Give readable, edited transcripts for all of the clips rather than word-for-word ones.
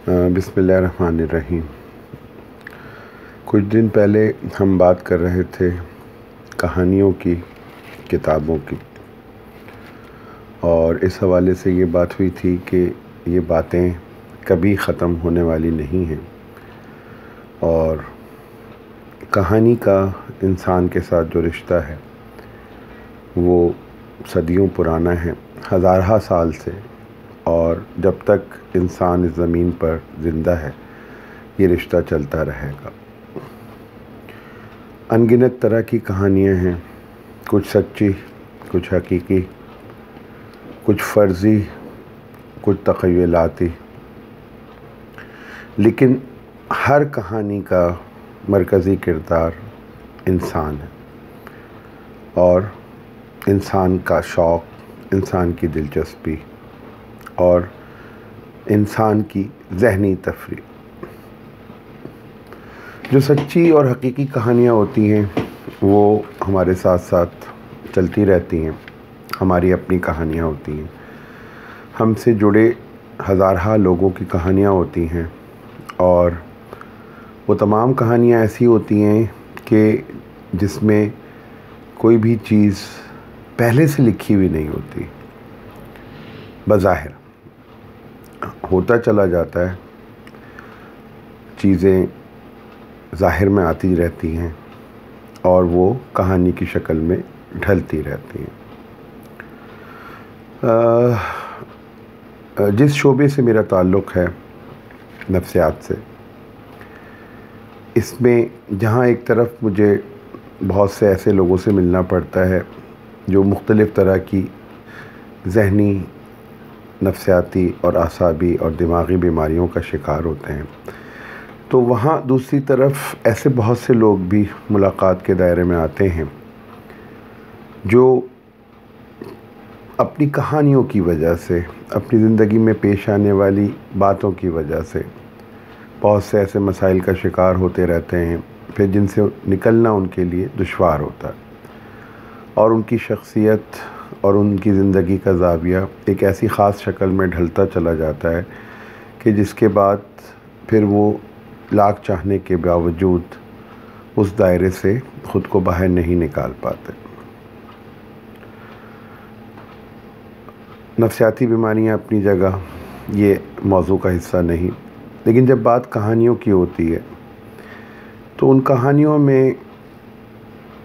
बिस्मिल्लाहिर्रहमानिर्रहीम। कुछ दिन पहले हम बात कर रहे थे कहानियों की, किताबों की, और इस हवाले से ये बात हुई थी कि ये बातें कभी ख़त्म होने वाली नहीं हैं और कहानी का इंसान के साथ जो रिश्ता है वो सदियों पुराना है, हज़ार साल से, और जब तक इंसान इस ज़मीन पर ज़िंदा है ये रिश्ता चलता रहेगा। अनगिनत तरह की कहानियाँ हैं, कुछ सच्ची, कुछ हकीकी, कुछ फ़र्ज़ी, कुछ तख़य्युलाती, लेकिन हर कहानी का मरकज़ी किरदार इंसान है और इंसान का शौक़, इंसान की दिलचस्पी और इंसान की ज़हनी तफरीह। जो सच्ची और हकीकी कहानियाँ होती हैं वो हमारे साथ साथ चलती रहती हैं, हमारी अपनी कहानियाँ होती हैं, हमसे जुड़े हज़ार लोगों की कहानियाँ होती हैं और वो तमाम कहानियाँ ऐसी होती हैं कि जिसमें कोई भी चीज़ पहले से लिखी हुई नहीं होती, बज़ाहिर होता चला जाता है, चीज़ें ज़ाहिर में आती रहती हैं और वो कहानी की शक्ल में ढलती रहती हैं। जिस शोबे से मेरा ताल्लुक़ है, नफ्सियात से, इसमें जहाँ एक तरफ मुझे बहुत से ऐसे लोगों से मिलना पड़ता है जो मुख्तलिफ़ तरह की ज़हनी, नफ्सियाती और आसाबी और दिमागी बीमारियों का शिकार होते हैं, तो वहाँ दूसरी तरफ ऐसे बहुत से लोग भी मुलाकात के दायरे में आते हैं जो अपनी कहानियों की वजह से, अपनी ज़िंदगी में पेश आने वाली बातों की वजह से बहुत से ऐसे मसाइल का शिकार होते रहते हैं, फिर जिनसे निकलना उनके लिए दुश्वार होता है और उनकी शख्सियत और उनकी ज़िंदगी का ज़ाविया एक ऐसी ख़ास शक्ल में ढलता चला जाता है कि जिसके बाद फिर वो लाख चाहने के बावजूद उस दायरे से ख़ुद को बाहर नहीं निकाल पाते। नफ्सियाती बीमारियां अपनी जगह, ये मौजू का हिस्सा नहीं, लेकिन जब बात कहानियों की होती है तो उन कहानियों में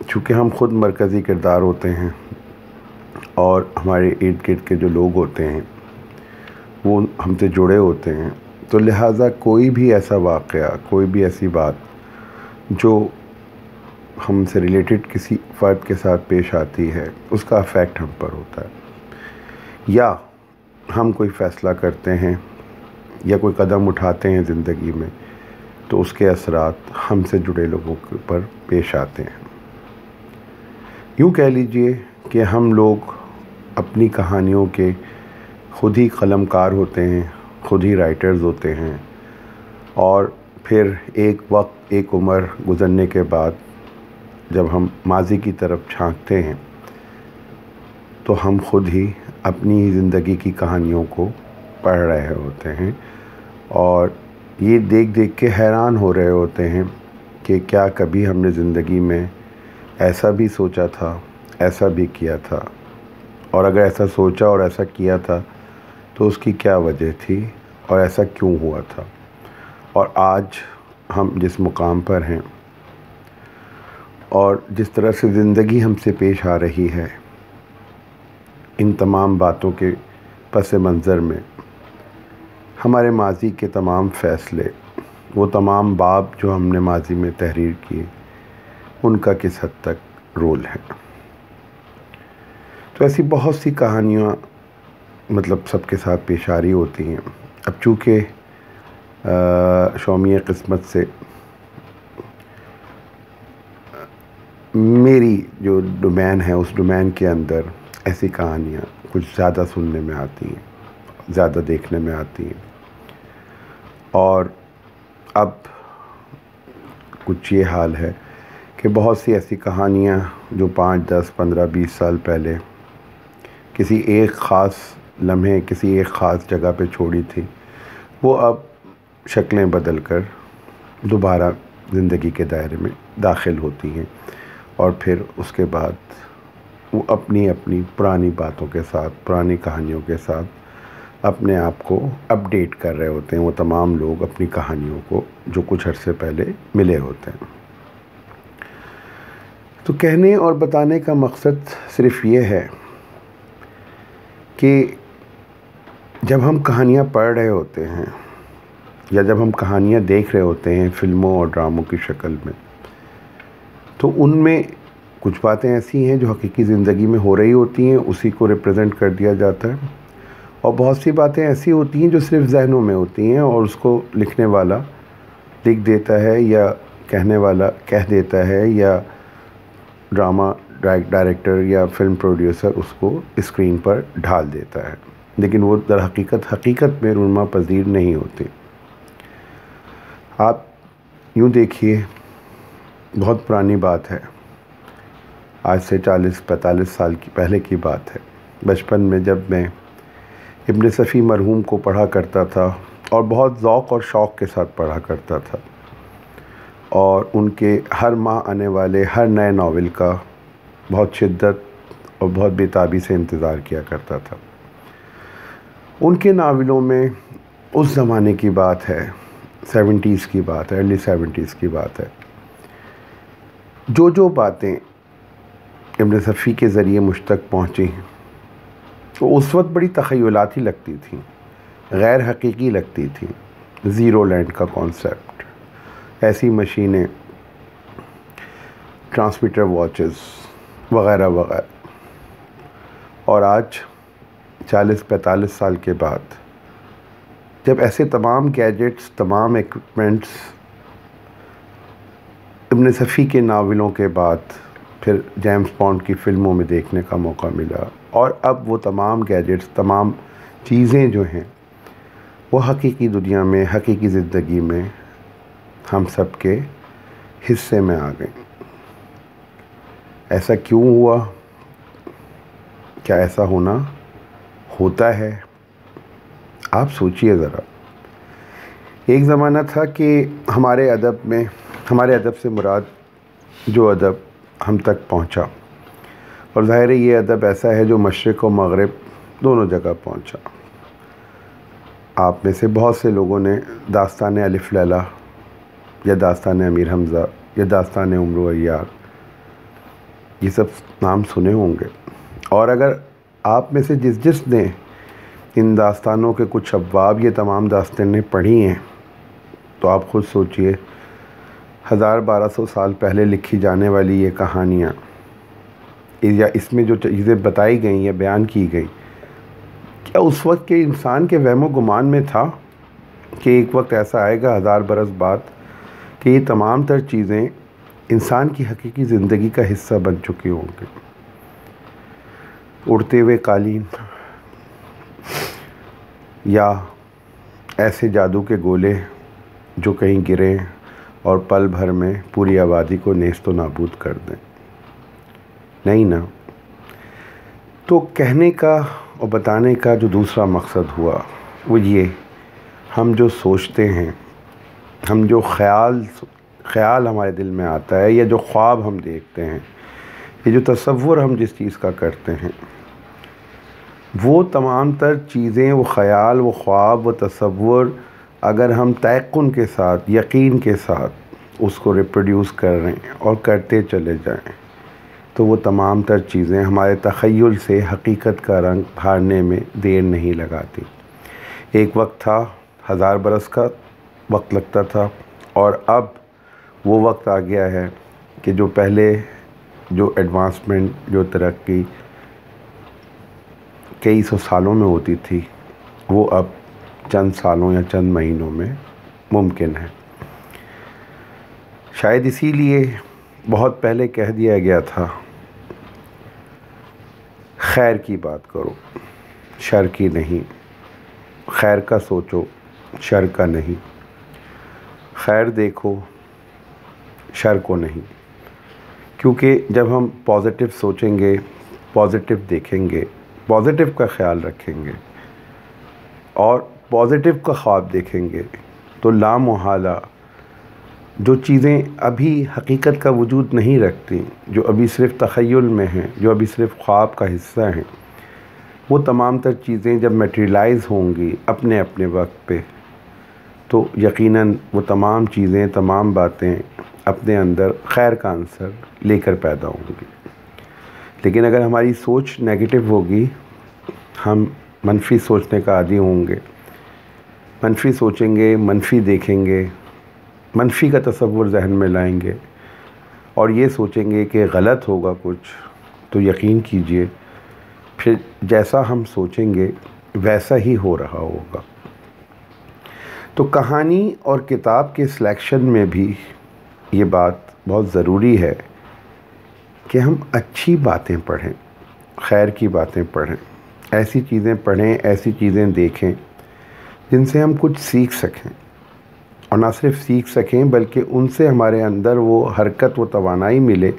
चूँकि हम ख़ुद मरकज़ी किरदार होते हैं और हमारे इर्द गिर्द के जो लोग होते हैं वो हमसे जुड़े होते हैं, तो लिहाजा कोई भी ऐसा वाक़या, कोई भी ऐसी बात जो हमसे रिलेटेड किसी फ़र्द के साथ पेश आती है उसका इफ़ेक्ट हम पर होता है, या हम कोई फ़ैसला करते हैं या कोई कदम उठाते हैं ज़िंदगी में तो उसके असरात हमसे जुड़े लोगों के ऊपर पेश आते हैं। यूँ कह लीजिए कि हम लोग अपनी कहानियों के ख़ुद ही कलमकार होते हैं, ख़ुद ही राइटर्स होते हैं, और फिर एक वक्त, एक उम्र गुज़रने के बाद जब हम माज़ी की तरफ झांकते हैं तो हम ख़ुद ही अपनी ही ज़िंदगी की कहानियों को पढ़ रहे होते हैं और ये देख देख के हैरान हो रहे होते हैं कि क्या कभी हमने ज़िंदगी में ऐसा भी सोचा था, ऐसा भी किया था, और अगर ऐसा सोचा और ऐसा किया था तो उसकी क्या वजह थी और ऐसा क्यों हुआ था, और आज हम जिस मुकाम पर हैं और जिस तरह से ज़िंदगी हमसे पेश आ रही है, इन तमाम बातों के पस मंज़र में हमारे माज़ी के तमाम फ़ैसले, वो तमाम बाब जो हमने माज़ी में तहरीर किए, उनका किस हद तक रोल है। तो ऐसी बहुत सी कहानियाँ मतलब सबके साथ पेश आ रही होती हैं। अब चूँकि शौमिया किस्मत से मेरी जो डोमेन है उस डोमेन के अंदर ऐसी कहानियाँ कुछ ज़्यादा सुनने में आती हैं, ज़्यादा देखने में आती हैं, और अब कुछ ये हाल है कि बहुत सी ऐसी कहानियाँ जो 5, 10, 15, 20 साल पहले किसी एक ख़ास लम्हे, किसी एक ख़ास जगह पे छोड़ी थी, वो अब शक्लें बदल कर दोबारा ज़िंदगी के दायरे में दाखिल होती हैं और फिर उसके बाद वो अपनी अपनी पुरानी बातों के साथ, पुरानी कहानियों के साथ अपने आप को अपडेट कर रहे होते हैं। वो तमाम लोग अपनी कहानियों को जो कुछ अरसे पहले मिले होते हैं। तो कहने और बताने का मकसद सिर्फ़ ये है कि जब हम कहानियाँ पढ़ रहे होते हैं या जब हम कहानियाँ देख रहे होते हैं फ़िल्मों और ड्रामों की शक्ल में, तो उनमें कुछ बातें ऐसी हैं जो हकीकी ज़िंदगी में हो रही होती हैं, उसी को रिप्रेजेंट कर दिया जाता है। और बहुत सी बातें ऐसी होती हैं जो सिर्फ़ ज़हनों में होती हैं और उसको लिखने वाला लिख देता है या कहने वाला कह देता है या ड्रामा डायरेक्टर या फ़िल्म प्रोड्यूसर उसको स्क्रीन पर ढाल देता है, लेकिन वो दर हकीकत में रूनमा पज़ीर नहीं होती। आप यूँ देखिए, बहुत पुरानी बात है, आज से 40-45 साल की पहले की बात है। बचपन में जब मैं इब्न सफ़ी मरहूम को पढ़ा करता था और बहुत ज़ौक़ और शौक़ के साथ पढ़ा करता था और उनके हर माह आने वाले हर नए नावल का बहुत शिद्दत और बहुत बेताबी से इंतज़ार किया करता था। उनके नावलों में उस ज़माने की बात है, 70s की बात है, अर्ली 70s की बात है, जो बातें इब्न सफ़ी के ज़रिए मुझ तक पहुँची तो उस वक्त बड़ी तख़य्युलाती लगती थी, गैर हकीकी लगती थी। ज़ीरो लैंड का कॉन्सेप्ट, ऐसी मशीनें, ट्रांसमीटर वॉचेस वग़ैरह वग़ैरह। और आज 40-45 साल के बाद जब ऐसे तमाम गैजेट्स, तमाम इक्विपमेंट्स इब्न सफ़ी के नावलों के बाद फिर जेम्स बॉन्ड की फ़िल्मों में देखने का मौका मिला और अब वो तमाम गैजेट्स, तमाम चीज़ें जो हैं वो हकीकी दुनिया में, हकीकी ज़िंदगी में हम सब के हिस्से में आ गए। ऐसा क्यों हुआ? क्या ऐसा होना होता है? आप सोचिए ज़रा। एक ज़माना था कि हमारे अदब से मुराद जो अदब हम तक पहुंचा, और ज़ाहिर है ये अदब ऐसा है जो मशरिक़ और मग़रिब दोनों जगह पहुंचा। आप में से बहुत से लोगों ने दास्तान अलिफ लैला या दास्तान अमीर हमज़ा या दास्तान उम्र अय्यार ये सब नाम सुने होंगे। और अगर आप में से जिस ने इन दास्तानों के कुछ अब्वाब, ये तमाम दास्तानें पढ़ी हैं, तो आप ख़ुद सोचिए 1000-1200 साल पहले लिखी जाने वाली ये कहानियाँ या इसमें जो चीज़ें बताई गई या बयान की गई, क्या उस वक्त के इंसान के वहमो गुमान में था कि एक वक्त ऐसा आएगा 1000 बरस बाद कि ये तमाम तर चीज़ें इंसान की हकीकी ज़िंदगी का हिस्सा बन चुकी होंगी? उड़ते हुए कालीन या ऐसे जादू के गोले जो कहीं गिरे और पल भर में पूरी आबादी को नेस्तो नाबूद कर दें? नहीं ना। तो कहने का और बताने का जो दूसरा मकसद हुआ वो ये, हम जो सोचते हैं, हम जो ख़याल हमारे दिल में आता है या जो ख्वाब हम देखते हैं, ये जो तसव्वुर हम जिस चीज़ का करते हैं, वो तमाम तर चीज़ें, वो ख़याल, वो ख्वाब, वो तसव्वुर अगर हम तयक़ुन के साथ, यकीन के साथ उसको रिप्रोड्यूस कर रहे हैं और करते चले जाएं, तो वो तमाम तर चीज़ें हमारे तख़य्युल से हकीकत का रंग हारने में देर नहीं लगाती। एक वक्त था 1000 बरस का वक्त लगता था और अब वो वक्त आ गया है कि जो पहले जो एडवांसमेंट, जो तरक्की कई सौ सालों में होती थी, वो अब चंद सालों या चंद महीनों में मुमकिन है। शायद इसीलिए बहुत पहले कह दिया गया था, खैर की बात करो, शर की नहीं। खैर का सोचो, शर का नहीं। खैर देखो, शर को नहीं। क्योंकि जब हम पॉजिटिव सोचेंगे, पॉजिटिव देखेंगे, पॉजिटिव का ख्याल रखेंगे और पॉजिटिव का ख्वाब देखेंगे, तो लामोहाला जो चीज़ें अभी हकीकत का वजूद नहीं रखती, जो अभी सिर्फ़ तख़य्युल में हैं, जो अभी सिर्फ़ ख्वाब का हिस्सा हैं, वो तमाम तर चीज़ें जब मटेरियलाइज़ होंगी अपने अपने वक्त पे, तो यकीनन वो तमाम चीज़ें, तमाम बातें अपने अंदर खैर का आंसर लेकर पैदा होंगी। लेकिन अगर हमारी सोच नेगेटिव होगी, हम मनफी सोचने का आदी होंगे, मनफी सोचेंगे, मनफी देखेंगे, मनफी का तसव्वुर जहन में लाएंगे और ये सोचेंगे कि गलत होगा कुछ, तो यकीन कीजिए फिर जैसा हम सोचेंगे वैसा ही हो रहा होगा। तो कहानी और किताब के सिलेक्शन में भी ये बात बहुत ज़रूरी है कि हम अच्छी बातें पढ़ें, खैर की बातें पढ़ें, ऐसी चीज़ें पढ़ें, ऐसी चीज़ें देखें जिनसे हम कुछ सीख सकें, और ना सिर्फ सीख सकें बल्कि उनसे हमारे अंदर वो हरकत, वो तवानाई मिले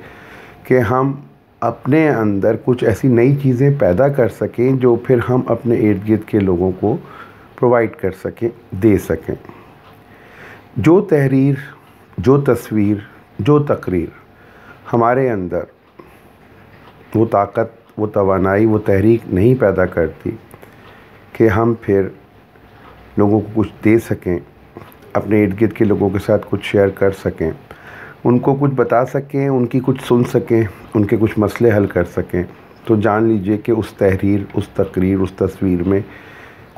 कि हम अपने अंदर कुछ ऐसी नई चीज़ें पैदा कर सकें जो फिर हम अपने इर्द गिर्द के लोगों को प्रोवाइड कर सकें, दे सकें। जो तहरीर, जो तस्वीर, जो तकरीर हमारे अंदर वो ताकत, वो तवानाई, वो तहरीक नहीं पैदा करती कि हम फिर लोगों को कुछ दे सकें, अपने इर्द गिर्द के लोगों के साथ कुछ शेयर कर सकें, उनको कुछ बता सकें, उनकी कुछ सुन सकें, उनके कुछ मसले हल कर सकें, तो जान लीजिए कि उस तहरीर, उस तकरीर, उस तस्वीर में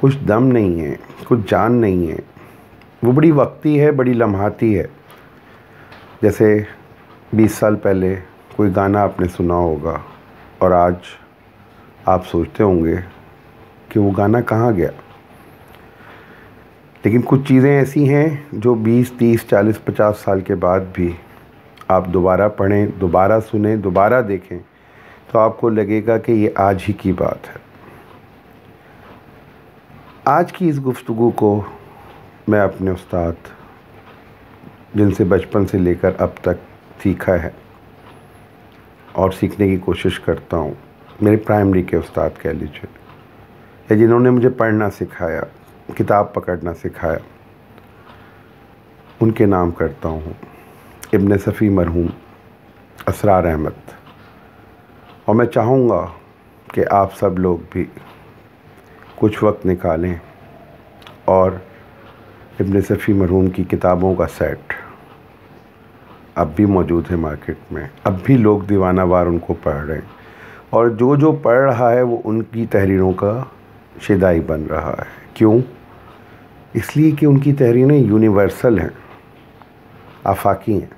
कुछ दम नहीं है, कुछ जान नहीं है। वो बड़ी वक्ती है, बड़ी लम्हाती है। जैसे 20 साल पहले कोई गाना आपने सुना होगा और आज आप सोचते होंगे कि वो गाना कहाँ गया। लेकिन कुछ चीज़ें ऐसी हैं जो 20, 30, 40, 50 साल के बाद भी आप दोबारा पढ़ें, दोबारा सुनें, दोबारा देखें तो आपको लगेगा कि ये आज ही की बात है। आज की इस गुफ्तगू को मैं अपने उस्ताद, जिनसे बचपन से लेकर अब तक सीखा है और सीखने की कोशिश करता हूँ, मेरे प्राइमरी के उस्ताद कह लीजिए, या जिन्होंने मुझे पढ़ना सिखाया, किताब पकड़ना सिखाया, उनके नाम करता हूँ इब्न सफ़ी मरहूम असरार अहमद। और मैं चाहूँगा कि आप सब लोग भी कुछ वक्त निकालें और इब्न सफ़ी मरहूम की किताबों का सेट अब भी मौजूद है मार्केट में, अब भी लोग दीवानावार उनको पढ़ रहे हैं, और जो जो पढ़ रहा है वो उनकी तहरीरों का शिदाई बन रहा है। क्यों? इसलिए कि उनकी तहरीरें यूनिवर्सल हैं, आफाकी हैं,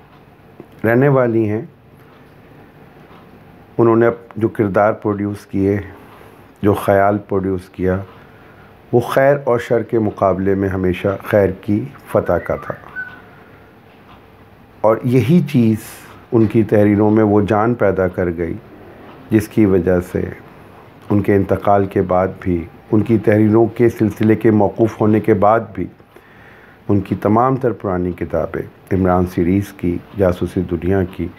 रहने वाली हैं। उन्होंने जो किरदार प्रोड्यूस किए, जो ख़याल प्रोड्यूस किया, वो खैर और शर के मुकाबले में हमेशा खैर की फ़तह का था। और यही चीज़ उनकी तहरीरों में वो जान पैदा कर गई जिसकी वजह से उनके इंतकाल के बाद भी, उनकी तहरीरों के सिलसिले के मौकूफ़ होने के बाद भी, उनकी तमाम तर पुरानी किताबें, इमरान सीरीज़ की, जासूसी दुनिया की,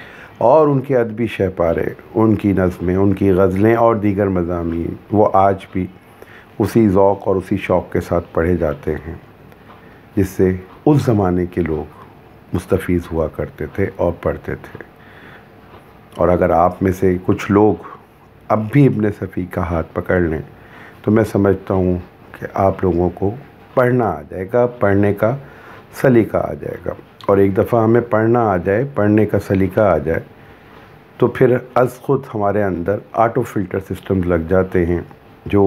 और उनके अदबी शहपारे, उनकी नज़में, उनकी गज़लें और दीगर मज़ामीन, वो आज भी उसी ज़ौक़ और उसी शौक़ के साथ पढ़े जाते हैं जिससे उस ज़माने के लोग मुस्तफ़ीज़ हुआ करते थे और पढ़ते थे। और अगर आप में से कुछ लोग अब भी इब्न सफ़ी का हाथ पकड़ लें तो मैं समझता हूँ कि आप लोगों को पढ़ना आ जाएगा, पढ़ने का सलीका आ जाएगा। और एक दफ़ा हमें पढ़ना आ जाए, पढ़ने का सलीका आ जाए, तो फिर अज़ ख़ुद हमारे अंदर ऑटो फ़िल्टर सिस्टम लग जाते हैं जो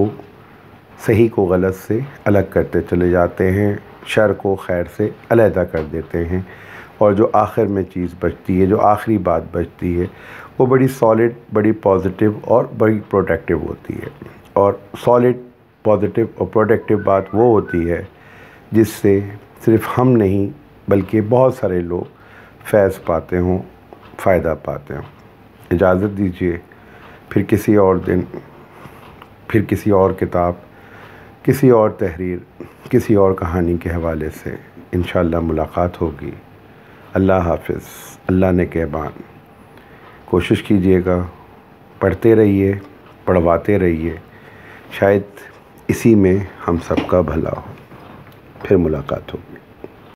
सही को गलत से अलग करते चले जाते हैं, शर को खैर से अलहदा कर देते हैं, और जो आखिर में चीज़ बचती है, जो आखिरी बात बचती है, वो बड़ी सॉलिड, बड़ी पॉजिटिव और बड़ी प्रोडक्टिव होती है। और सॉलिड, पॉजिटिव और प्रोडक्टिव बात वो होती है जिससे सिर्फ़ हम नहीं बल्कि बहुत सारे लोग फैज़ पाते हों, फ़ायदा पाते हों। इजाज़त दीजिए, फिर किसी और दिन, फिर किसी और किताब, किसी और तहरीर, किसी और कहानी के हवाले से इंशाअल्लाह मुलाकात होगी। अल्लाह हाफ़िज़, अल्लाह ने कहबान। कोशिश कीजिएगा, पढ़ते रहिए, पढ़वाते रहिए, शायद इसी में हम सबका भला हो। फिर मुलाकात होगी।